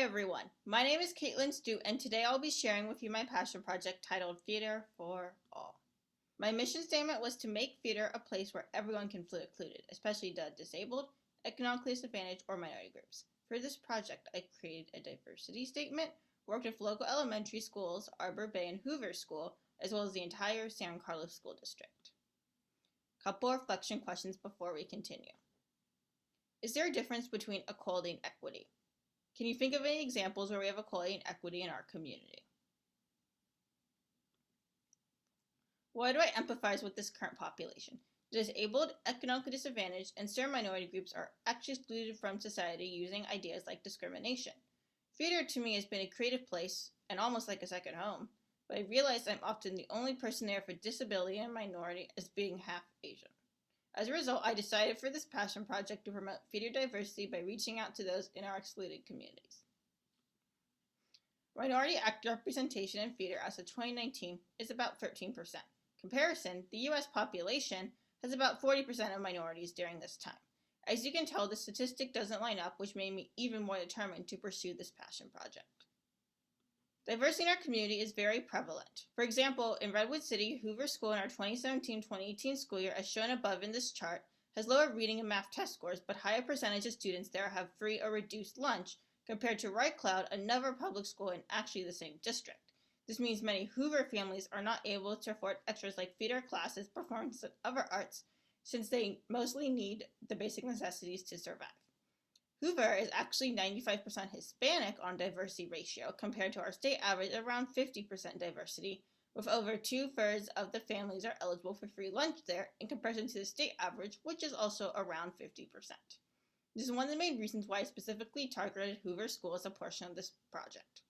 everyone, my name is Caitlin Stu, and today I'll be sharing with you my passion project titled Theater for All. My mission statement was to make theater a place where everyone can feel included, especially the disabled, economically disadvantaged, or minority groups. For this project, I created a diversity statement, worked with local elementary schools, Arbor Bay and Hoover School, as well as the entire San Carlos School District. Couple reflection questions before we continue. Is there a difference between equality and equity? Can you think of any examples where we have equality and equity in our community? Why do I empathize with this current population? The disabled, economically disadvantaged, and certain minority groups are actually excluded from society using ideas like discrimination. Theater to me has been a creative place and almost like a second home, but I realize I'm often the only person there for disability and minority as being half Asian. As a result, I decided for this passion project to promote theater diversity by reaching out to those in our excluded communities. Minority actor representation in theater as of 2019 is about 13%. Comparison, the U.S. population has about 40% of minorities during this time. As you can tell, the statistic doesn't line up, which made me even more determined to pursue this passion project. Diversity in our community is very prevalent. For example, in Redwood City, Hoover School in our 2017-2018 school year, as shown above in this chart, has lower reading and math test scores, but higher percentage of students there have free or reduced lunch compared to Wright Cloud, another public school in actually the same district. This means many Hoover families are not able to afford extras like theater classes, performance, and other arts, since they mostly need the basic necessities to survive. Hoover is actually 95% Hispanic on diversity ratio compared to our state average around 50% diversity, with over 2/3 of the families are eligible for free lunch there in comparison to the state average, which is also around 50%. This is one of the main reasons why I specifically targeted Hoover School as a portion of this project.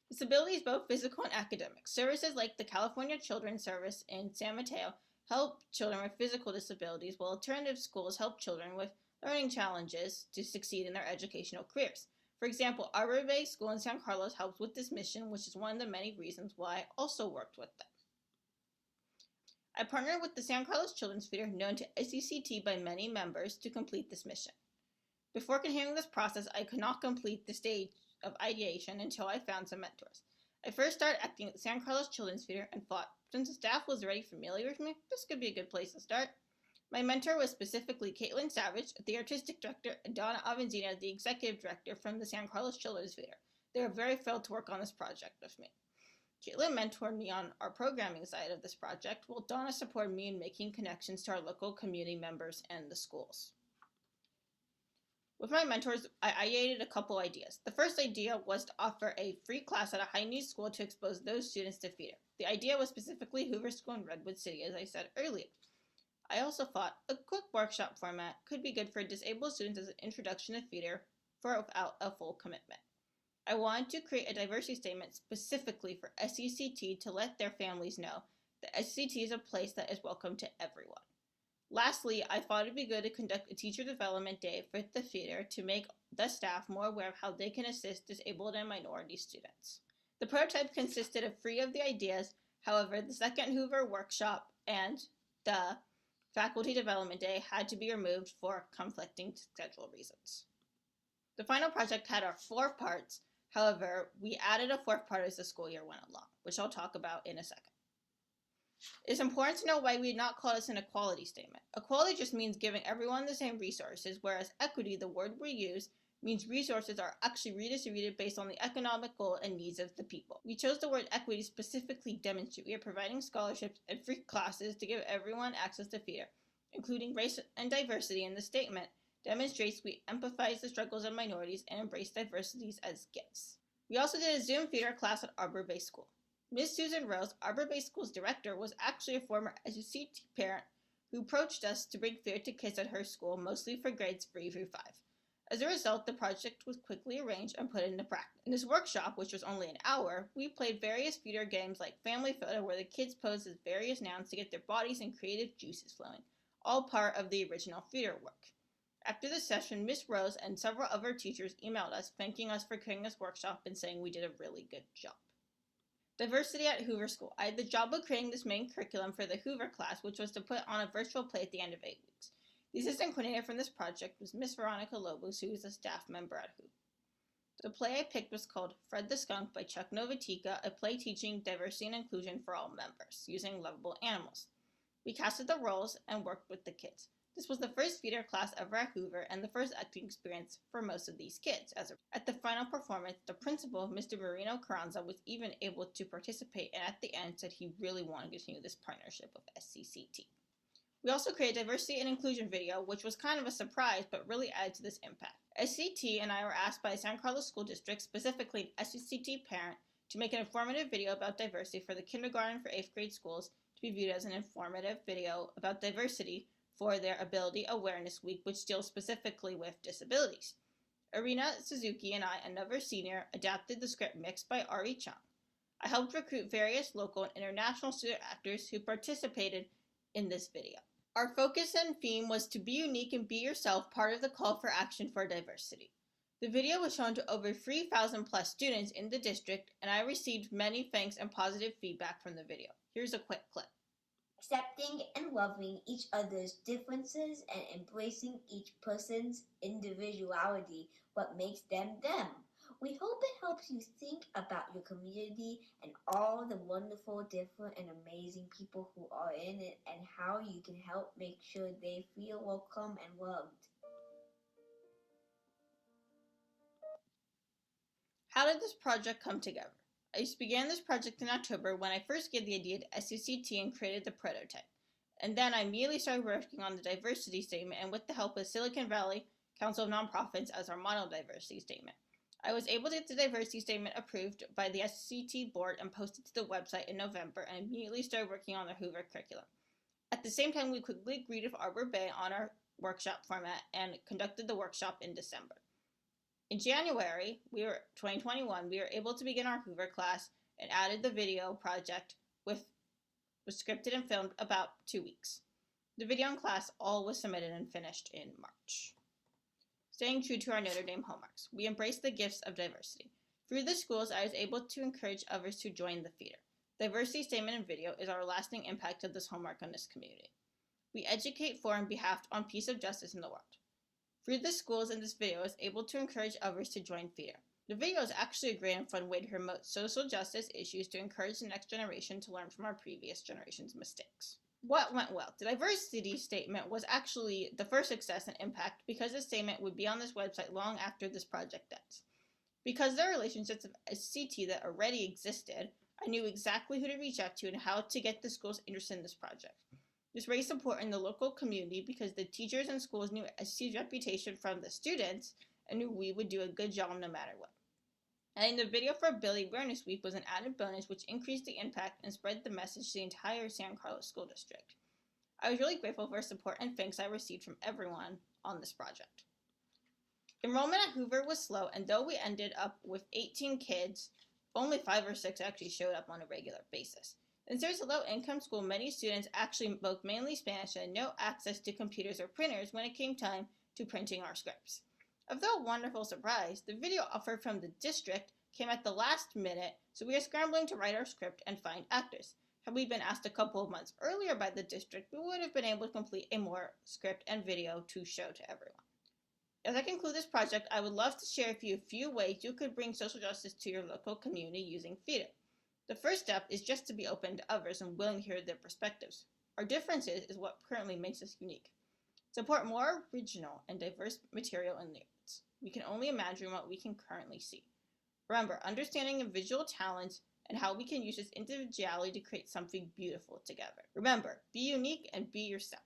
Disability is both physical and academic. Services like the California Children's Service in San Mateo help children with physical disabilities, while alternative schools help children with learning challenges to succeed in their educational careers. For example, Arbor Bay School in San Carlos helps with this mission, which is one of the many reasons why I also worked with them. I partnered with the San Carlos Children's Theater, known to SCCT by many members, to complete this mission. Before continuing this process, I could not complete the stage of ideation until I found some mentors. I first started acting at the San Carlos Children's Theater and thought, since the staff was already familiar with me, this could be a good place to start. My mentor was specifically Caitlin Savage, the artistic director, and Donna Avanzina, the executive director from the San Carlos Children's Theater. They were very thrilled to work on this project with me. Caitlin mentored me on our programming side of this project, while Donna supported me in making connections to our local community members and the schools. With my mentors, I ideated a couple ideas. The first idea was to offer a free class at a high-needs school to expose those students to theater. The idea was specifically Hoover School in Redwood City, as I said earlier. I also thought a quick workshop format could be good for disabled students as an introduction to theater without a full commitment. I wanted to create a diversity statement specifically for SCCT to let their families know that SCCT is a place that is welcome to everyone. Lastly, I thought it'd be good to conduct a teacher development day for the theater to make the staff more aware of how they can assist disabled and minority students. The prototype consisted of 3 of the ideas. However, the second Hoover workshop and the faculty development day had to be removed for conflicting schedule reasons. The final project had our 4 parts. However, we added a 4th part as the school year went along, which I'll talk about in a second. It's important to know why we did not call this an equality statement. Equality just means giving everyone the same resources, whereas equity, the word we use, means resources are actually redistributed based on the economic goal and needs of the people. We chose the word equity to specifically demonstrate we are providing scholarships and free classes to give everyone access to theater, including race and diversity in the statement, demonstrates we empathize the struggles of minorities and embrace diversities as gifts. We also did a Zoom theater class at Arbor Bay School. Ms. Susan Rose, Arbor Bay School's director, was actually a former SCCT parent who approached us to bring theater to kids at her school, mostly for grades 3 through 5. As a result, the project was quickly arranged and put into practice. In this workshop, which was only an hour, we played various theater games like Family Photo, where the kids posed as various nouns to get their bodies and creative juices flowing, all part of the original theater work. After the session, Miss Rose and several other teachers emailed us thanking us for creating this workshop and saying we did a really good job. Diversity at Hoover School. I had the job of creating this main curriculum for the Hoover class, which was to put on a virtual play at the end of 8 weeks. The assistant coordinator from this project was Miss Veronica Lobos, who is a staff member at Hoover. The play I picked was called Fred the Skunk by Chuck Novatica, a play teaching diversity and inclusion for all members, using lovable animals. We casted the roles and worked with the kids. This was the first theater class ever at Hoover and the first acting experience for most of these kids. At the final performance, the principal, Mr. Marino Carranza, was even able to participate and at the end said he really wanted to continue this partnership with SCCT. We also created a diversity and inclusion video, which was kind of a surprise but really added to this impact. SCT and I were asked by the San Carlos School District, specifically an SCT parent, to make an informative video about diversity for the kindergarten for 8th grade schools to be viewed as an informative video about diversity for their Ability Awareness Week, which deals specifically with disabilities. Arena Suzuki and I, another senior, adapted the script mixed by Ari Chung. I helped recruit various local and international student actors who participated in this video. Our focus and theme was to be unique and be yourself, part of the call for action for diversity. The video was shown to over 3,000 plus students in the district, and I received many thanks and positive feedback from the video. Here's a quick clip. Accepting and loving each other's differences and embracing each person's individuality, what makes them them. We hope it helps you think about your community and all the wonderful, different, and amazing people who are in it and how you can help make sure they feel welcome and loved. How did this project come together? I began this project in October when I first gave the idea to SCCT and created the prototype. And then I immediately started working on the diversity statement and with the help of Silicon Valley Council of Nonprofits as our model diversity statement. I was able to get the diversity statement approved by the SCT board and posted to the website in November and immediately started working on the Hoover curriculum. At the same time, we quickly agreed with Arbor Bay on our workshop format and conducted the workshop in December. In January, 2021, we were able to begin our Hoover class and added the video project was scripted and filmed about 2 weeks. The video and class all was submitted and finished in March. Staying true to our Notre Dame hallmarks, we embraced the gifts of diversity. Through the schools, I was able to encourage others to join the theater. Diversity statement and video is our lasting impact of this hallmark on this community. We educate for and behalf on peace of justice in the world. Through the schools in this video, I was able to encourage others to join theater. The video is actually a great and fun way to promote social justice issues to encourage the next generation to learn from our previous generation's mistakes. What went well? The diversity statement was actually the first success and impact because the statement would be on this website long after this project ends. Because there are relationships of SCT that already existed, I knew exactly who to reach out to and how to get the schools interested in this project. This raised support in the local community because the teachers and schools knew SCT's reputation from the students and knew we would do a good job no matter what. Adding the video for Ability Awareness Week was an added bonus which increased the impact and spread the message to the entire San Carlos School District. I was really grateful for support and thanks I received from everyone on this project. Enrollment at Hoover was slow, and though we ended up with 18 kids, only 5 or 6 actually showed up on a regular basis. Since there's a low-income school, many students actually spoke mainly Spanish and had no access to computers or printers when it came time to printing our scripts. Although a wonderful surprise, the video offer from the district came at the last minute, so we are scrambling to write our script and find actors. Had we been asked a couple of months earlier by the district, we would have been able to complete a more script and video to show to everyone. As I conclude this project, I would love to share with you a few ways you could bring social justice to your local community using theater. The first step is just to be open to others and willing to hear their perspectives. Our differences is what currently makes us unique. Support more original and diverse material in the arts. We can only imagine what we can currently see. Remember, understanding of visual talents and how we can use this individuality to create something beautiful together. Remember, be unique and be yourself.